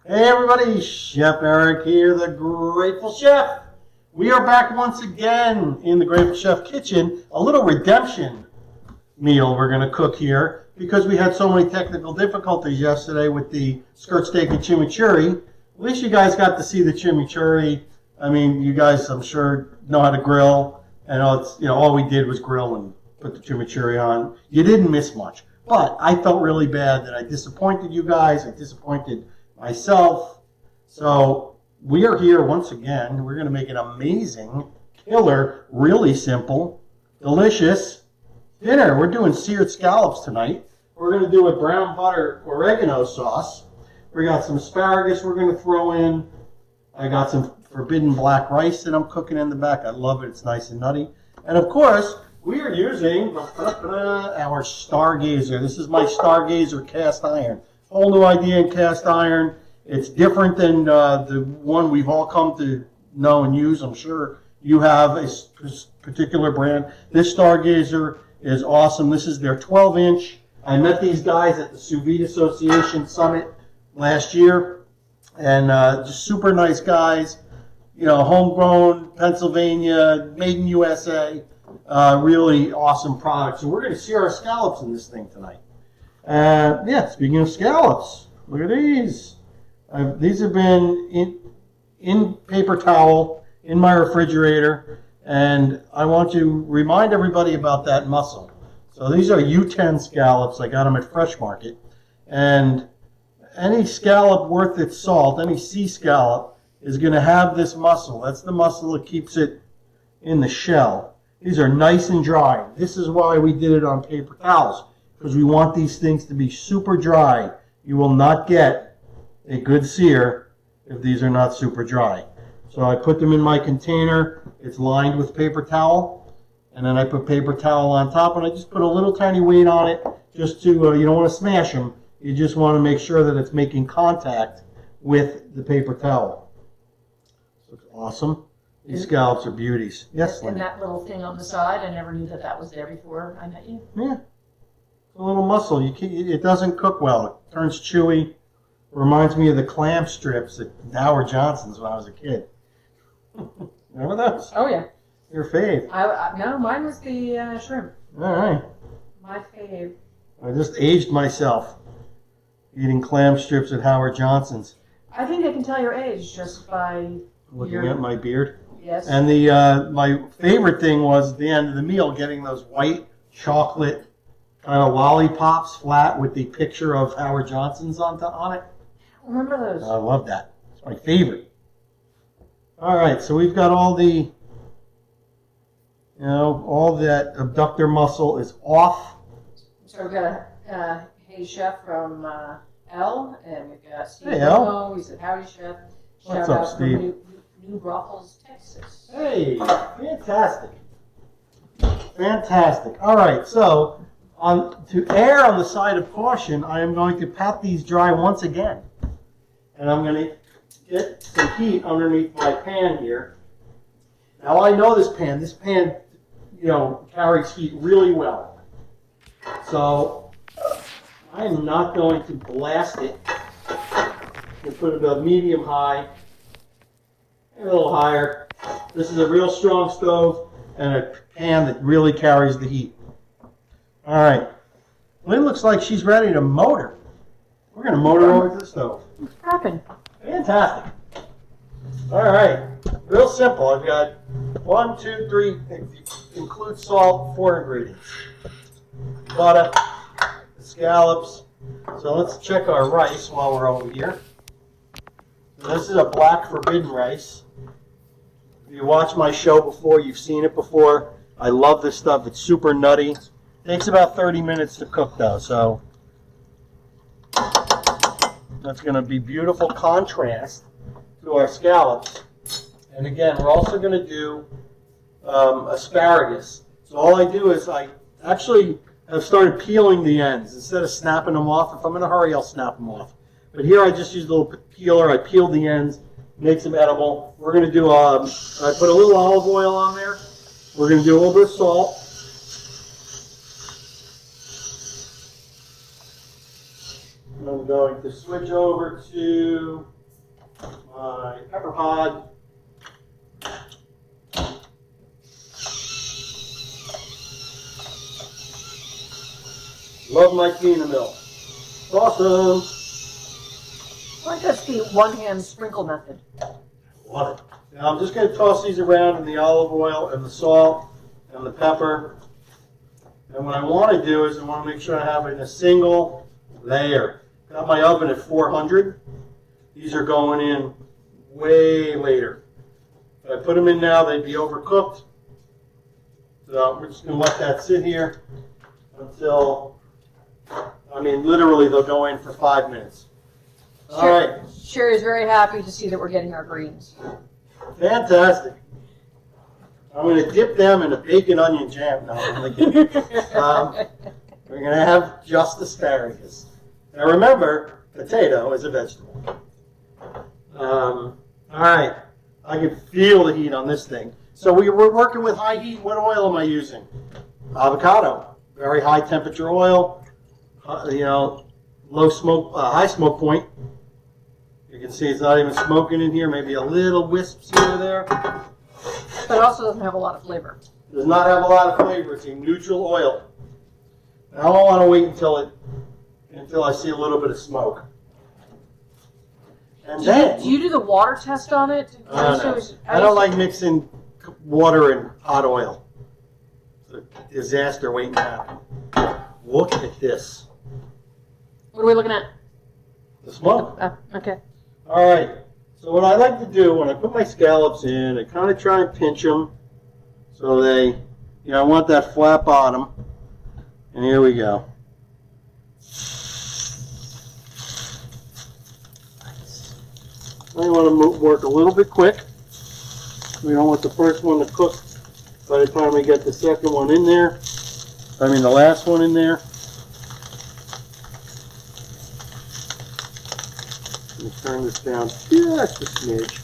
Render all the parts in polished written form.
Hey everybody, Chef Eric here, the Grateful Chef. We are back once again in the Grateful Chef kitchen. A little redemption meal we're going to cook here because we had so many technical difficulties yesterday with the skirt steak and chimichurri. At least you guys got to see the chimichurri. I mean, you guys, I'm sure, know how to grill, and all we did was grill and put the chimichurri on. You didn't miss much, but I felt really bad that I disappointed you guys. I disappointed myself. So we are here once again. We're going to make an amazing, killer, really simple, delicious dinner. We're doing seared scallops tonight. We're going to do a brown butter oregano sauce. We got some asparagus we're going to throw in. I got some forbidden black rice that I'm cooking in the back. I love it. It's nice and nutty. And of course, we are using our Stargazer. This is my Stargazer cast iron. Whole new idea in cast iron. It's different than the one we've all come to know and use. I'm sure you have a particular brand. This Stargazer is awesome. This is their 12-inch. I met these guys at the Sous Vide Association Summit last year, and just super nice guys. You know, homegrown, Pennsylvania, made in USA. Really awesome product. So we're going to sear our scallops in this thing tonight. Yeah, speaking of scallops, look at these. These have been in paper towel in my refrigerator, and I want to remind everybody about that mussel. So these are U10 scallops. I got them at Fresh Market, and any scallop worth its salt, any sea scallop, is going to have this mussel. That's the mussel that keeps it in the shell. These are nice and dry. This is why we did it on paper towels, because we want these things to be super dry. You will not get a good sear if these are not super dry. So I put them in my container. It's lined with paper towel, and then I put paper towel on top, and I just put a little tiny weight on it just to, you don't want to smash them. You just want to make sure that it's making contact with the paper towel. Looks awesome. These scallops are beauties. Yes, Lynn? And that little thing on the side, I never knew that that was there before I met you. Yeah. A little mussel. It doesn't cook well. It turns chewy. It reminds me of the clam strips at Howard Johnson's when I was a kid. Remember those? Oh, yeah. Your fave. No, mine was the shrimp. All right. My fave. I just aged myself eating clam strips at Howard Johnson's. I think I can tell your age just by looking at my beard. Yes. And my favorite thing was at the end of the meal getting those white chocolate kind of lollipops flat with the picture of Howard Johnson's on it. Remember those? I love that. It's my favorite. All right, so we've got all that abductor muscle is off. So we've got a Hey Chef from L, and we've got Steve. Hey, L. He said, howdy, Chef. What's Shout up, out Steve? from New Braunfels, Texas. Hey, fantastic. Fantastic. All right, so to err on the side of caution, I am going to pat these dry once again. And I'm going to get some heat underneath my pan here. Now I know this pan, carries heat really well. So I am not going to blast it. We'll put it about medium high, a little higher. This is a real strong stove and a pan that really carries the heat. All right. Lynn looks like she's ready to motor. We're going to motor over to the stove. What's happened? Fantastic. All right. Real simple. I've got 1, 2, 3, include salt, 4 ingredients. Butter, the scallops. So let's check our rice while we're over here. So this is a black forbidden rice. If you watched my show before, you've seen it before. I love this stuff. It's super nutty. Takes about 30 minutes to cook though, so that's going to be beautiful contrast to our scallops. And again, we're also going to do asparagus. So all I do is I actually have started peeling the ends instead of snapping them off. If I'm in a hurry, I'll snap them off. But here I just use a little peeler. I peel the ends, makes them edible. We're going to do, I put a little olive oil on there. We're going to do a little bit of salt. I'm going to switch over to my pepper pod. Love my peanut milk. It's awesome. I like that's the one-hand sprinkle method. Love it. Now I'm just going to toss these around in the olive oil and the salt and the pepper. And what I want to do is I want to make sure I have it in a single layer. Got my oven at 400. These are going in way later. If I put them in now, they'd be overcooked. So we're just going to let that sit here until, I mean, literally they'll go in for 5 minutes. All right. Sherry's very happy to see that we're getting our greens. Fantastic. I'm going to dip them in a bacon onion jam. No, I'm only kidding. We're going to have just asparagus. Now remember, potato is a vegetable. All right. I can feel the heat on this thing. So we're working with high heat. What oil am I using? Avocado. Very high temperature oil. Low smoke, high smoke point. You can see it's not even smoking in here. Maybe a little wisps here or there. But it also doesn't have a lot of flavor. Does not have a lot of flavor. It's a neutral oil. I don't want to wait until I see a little bit of smoke. And then Do you do the water test on it? no. I don't like mixing water and hot oil. It's a disaster waiting to happen. Look at this. What are we looking at? The smoke. Okay. All right. So what I like to do when I put my scallops in, I kind of try and pinch them so they, I want that flat bottom. And here we go. I want to work a little bit quick. We don't want the first one to cook by the time we get the second one in there. I mean the last one in there. Let me turn this down just a smidge.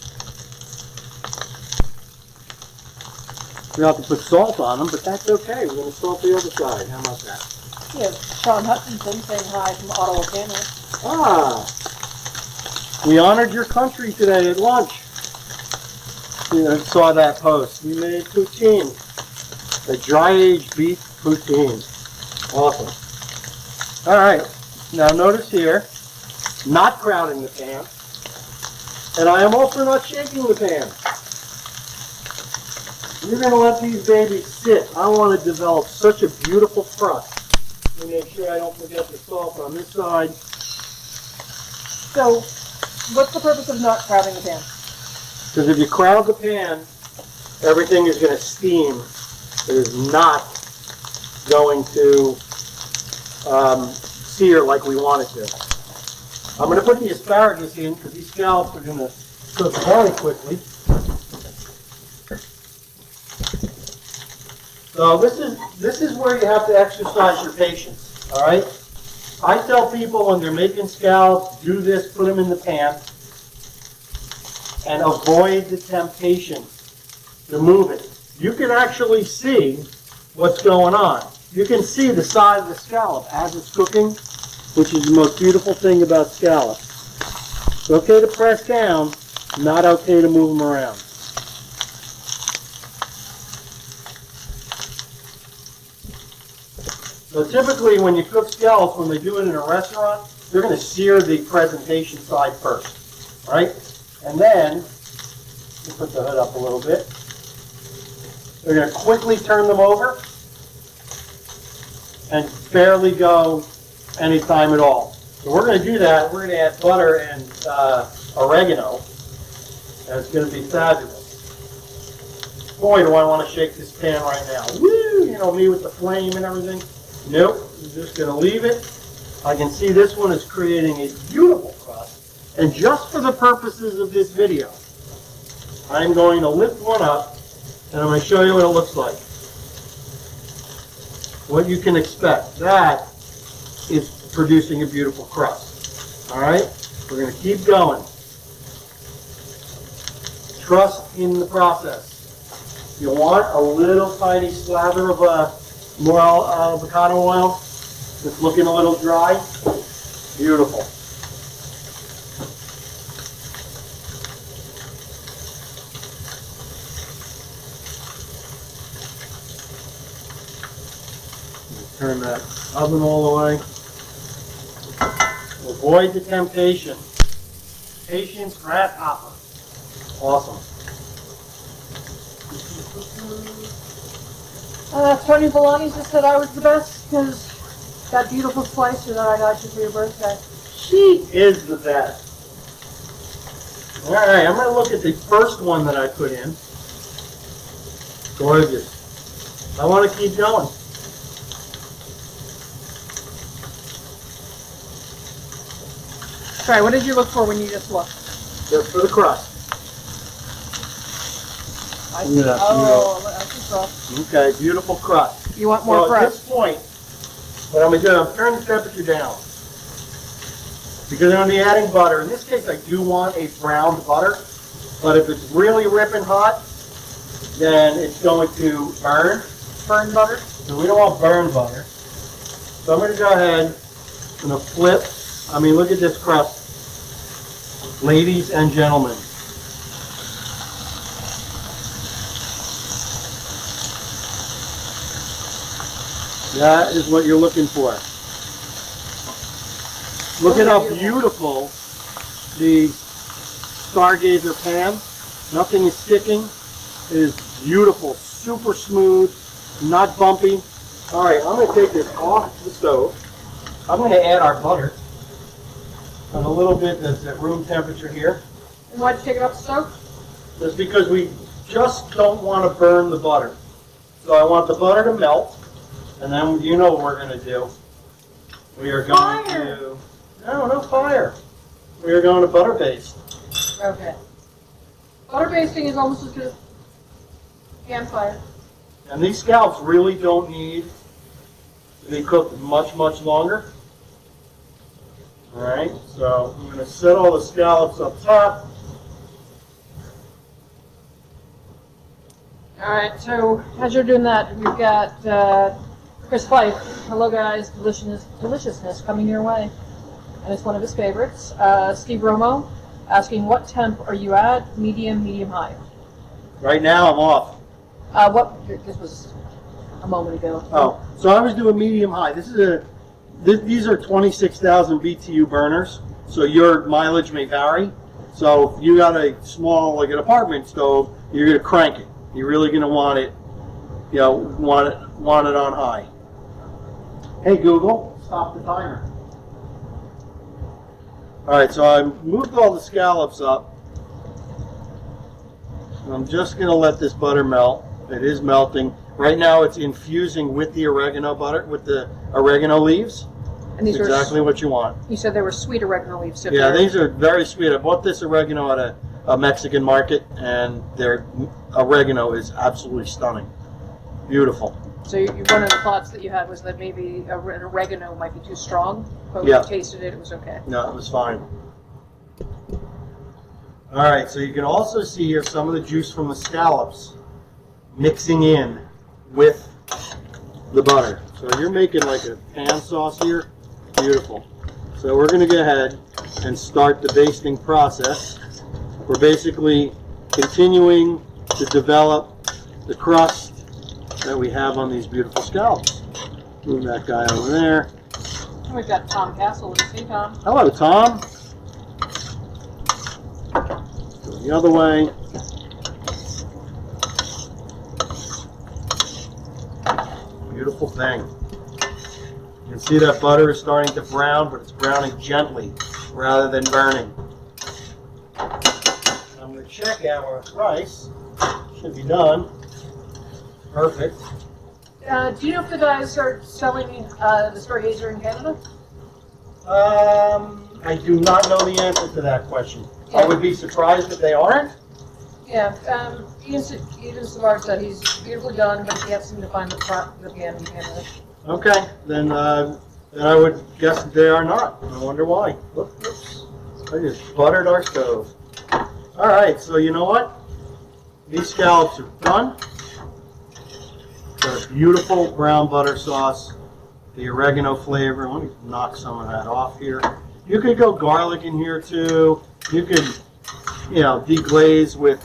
We have to put salt on them, but that's okay. We're going to salt the other side. How about that? Yeah, Sean Hutchinson saying hi from Ottawa, Canada. Ah, we honored your country today at lunch. I saw that post. We made poutine, a dry-aged beef poutine. Awesome. All right, now notice here, not crowding the pan, and I am also not shaking the pan. We're going to let these babies sit. I want to develop such a beautiful crust. Let me make sure I don't forget the salt on this side. So, what's the purpose of not crowding the pan? Because if you crowd the pan, everything is going to steam. It is not going to sear like we want it to. I'm going to put the asparagus in because these scallops are going to cook very quickly. So this is where you have to exercise your patience. All right. I tell people when they're making scallops, do this, put them in the pan, and avoid the temptation to move it. You can actually see what's going on. You can see the side of the scallop as it's cooking, which is the most beautiful thing about scallops. It's okay to press down, not okay to move them around. So typically when you cook scallops, when they do it in a restaurant, they're going to sear the presentation side first, right? And then, we'll put the hood up a little bit. They're going to quickly turn them over and barely go any time at all. So we're going to do that. We're going to add butter and oregano, and it's going to be fabulous. Boy, do I want to shake this pan right now. Woo! You know, me with the flame and everything. Nope, I'm just going to leave it. I can see this one is creating a beautiful crust. And just for the purposes of this video, I'm going to lift one up and I'm going to show you what it looks like. What you can expect. That is producing a beautiful crust. All right? We're going to keep going. Trust in the process. You want a little tiny slather of more avocado oil. It's looking a little dry. Beautiful. Turn that oven all the way. Avoid the temptation. Patience grasshopper. Awesome. 20 Bologna's just said I was the best because that beautiful slicer that I got you for your birthday. She is the best. All right, I'm going to look at the first one that I put in. Gorgeous. I want to keep going. Sorry, what did you look for when you just looked? Just for the crust. I see. Yeah, Oh, I see crust. Okay, beautiful crust. You want more So at crust? this point, what I'm going to do, I'm turning the temperature down. Because I'm going to be adding butter. In this case, I do want a browned butter. But if it's really ripping hot, then it's going to burn. Burned butter? So we don't want burned butter. So I'm going to go ahead and flip. I mean, look at this crust. Ladies and gentlemen. That is what you're looking for. Look at how beautiful the Stargazer pan. Nothing is sticking. It is beautiful, super smooth, not bumpy. All right, I'm going to take this off the stove. I'm going to add our butter. And a little bit that's at room temperature here. And why'd you take it off the stove? That's because we just don't want to burn the butter. So I want the butter to melt. And then you know what we're going to do. We are going to... No fire. We are going to butter baste. Okay. Butter basting is almost as good as pan fire. And these scallops really don't need to be cooked much longer. Alright, so I'm going to set all the scallops up top. Alright, so as you're doing that, we've got Chris Fife. Hello guys, deliciousness coming your way. And it's one of his favorites. Steve Romo asking, what temp are you at? Medium, medium high? Right now I'm off. This was a moment ago. Oh, so I was doing medium high. These are 26,000 BTU burners, so your mileage may vary. So if you got a small, like an apartment stove, you're going to crank it. You're really going to want it, want it on high. Hey Google, stop the timer. All right, so I moved all the scallops up. I'm just going to let this butter melt. It is melting. Right now it's infusing with the oregano butter, with the oregano leaves. And these That's exactly what you want. You said they were sweet oregano leaves. Yeah, these are very sweet. I bought this oregano at a Mexican market, and their oregano is absolutely stunning. Beautiful. So one of the thoughts that you had was that maybe an oregano might be too strong, but when you tasted it, it was okay. No, it was fine. All right, so you can also see here some of the juice from the scallops mixing in with the butter. So you're making like a pan sauce here. Beautiful. So we're going to go ahead and start the basting process. We're basically continuing to develop the crust that we have on these beautiful scallops. Move that guy over there. And we've got Tom Castle with us. Hey, Tom. Hello, Tom. Go the other way. Beautiful thing. You can see that butter is starting to brown, but it's browning gently rather than burning. I'm going to check our rice. Should be done. Perfect. Do you know if the guys are selling the Stargazer in Canada? I do not know the answer to that question. Yeah. I would be surprised if they aren't. Yeah, even Savard said he's beautifully done, but he can't seem to find the pan in Canada. Okay, then I would guess that they are not. I wonder why. Oops. I just buttered our stove. All right, so you know what? These scallops are done. Got a beautiful brown butter sauce. The oregano flavor. Let me knock some of that off here. You could go garlic in here too. You could, deglaze with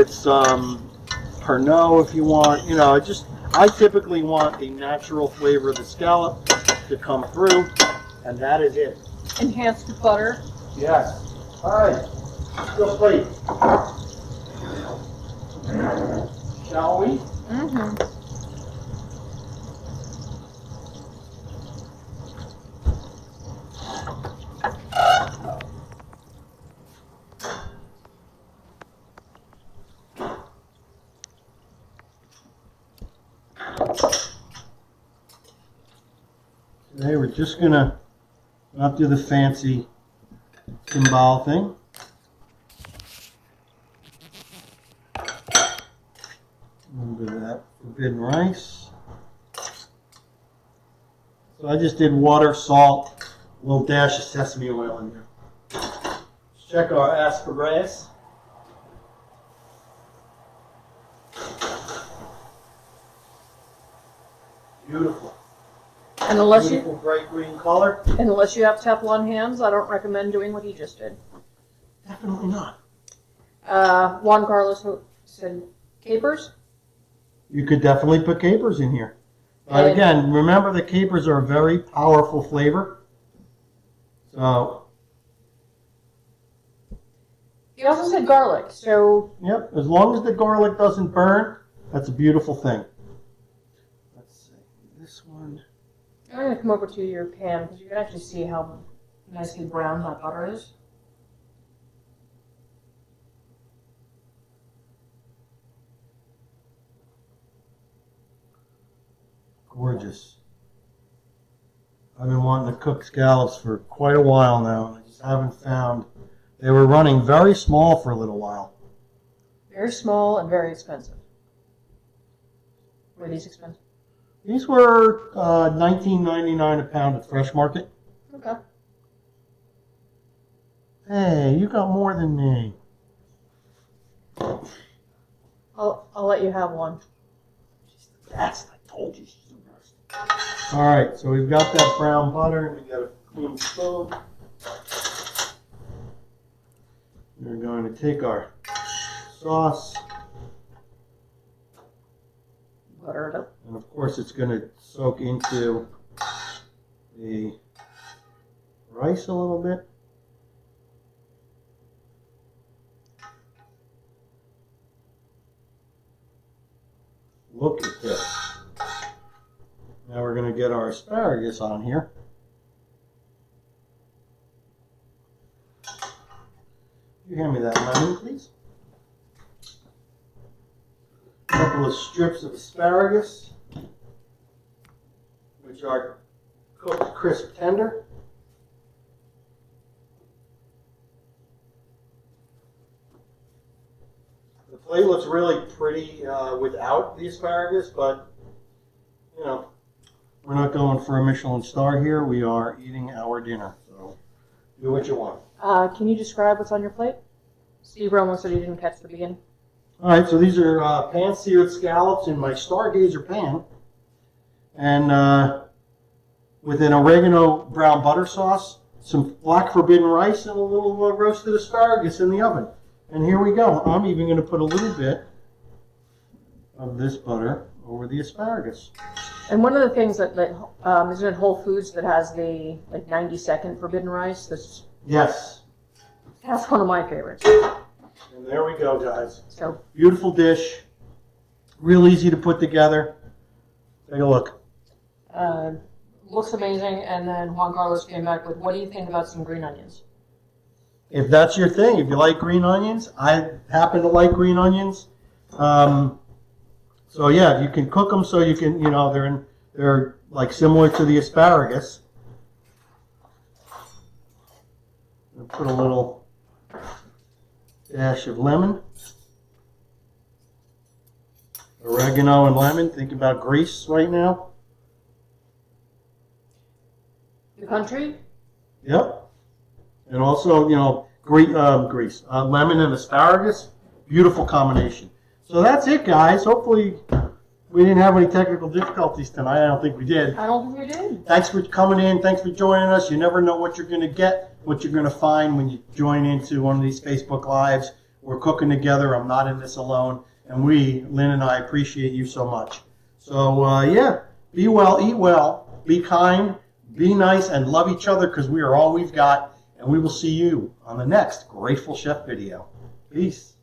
some Pernod if you want. I typically want a natural flavor of the scallop to come through, and that is it. Enhanced with butter. Yes. All right. Still plate. Shall we? Mm-hmm. Today we're just gonna not do the fancy timbale thing. A little bit of that forbidden rice. So I just did water, salt, a little dash of sesame oil in there. Let's check our asparagus. Beautiful. And unless Beautiful bright green color. unless you have Teflon hands, I don't recommend doing what he just did. Definitely not. Juan Carlos said capers. You could definitely put capers in here. But again, remember the capers are a very powerful flavor. So, He also said garlic, so yep, as long as the garlic doesn't burn, that's a beautiful thing. Let's see, this one. I'm going to come over to your pan because you can actually see how nicely brown that butter is. Gorgeous. I've been wanting to cook scallops for quite a while now, and I just haven't found. They were running very small for a little while. Very small and very expensive. Were these expensive? These were $19.99 a pound at Fresh Market. Okay. Hey, you got more than me. I'll let you have one. She's the best. I told you she's the best. All right, so we've got that brown butter, and we got a clean spoon. We're going to take our sauce, Butter it up. and of course it's going to soak into the rice a little bit. Look at this. Now we're going to get our asparagus on here. You hand me that lemon, please. A couple of strips of asparagus, which are cooked crisp tender. The plate looks really pretty without the asparagus, but you know, we're not going for a Michelin star here. We are eating our dinner, so do what you want. Can you describe what's on your plate? Steve Romo said he didn't catch the beginning. All right, so these are pan-seared scallops in my Stargazer pan, and with an oregano brown butter sauce, some black forbidden rice, and a little roasted asparagus in the oven. And here we go. I'm even going to put a little bit of this butter over the asparagus. And one of the things that isn't it Whole Foods that has the 90-second forbidden rice? Yes. That's one of my favorites. And there we go, guys. So Beautiful dish. Real easy to put together. Take a look. looks amazing. And then Juan Carlos came back with, "What do you think about some green onions?" If that's your thing, if you like green onions, I happen to like green onions. So yeah, you can cook them so you can, they're like similar to the asparagus. I'll put a little dash of lemon, oregano and lemon. Think about Greece right now. The country? Yep. And also, grease, lemon and asparagus. Beautiful combination. So that's it, guys. Hopefully we didn't have any technical difficulties tonight. I don't think we did. I don't think we did. Thanks for coming in. Thanks for joining us. You never know what you're going to get, what you're going to find when you join into one of these Facebook Lives. We're cooking together. I'm not in this alone. And Lynn and I, appreciate you so much. So, yeah, be well, eat well, be kind, be nice, and love each other because we are all we've got. And we will see you on the next Grateful Chef video. Peace.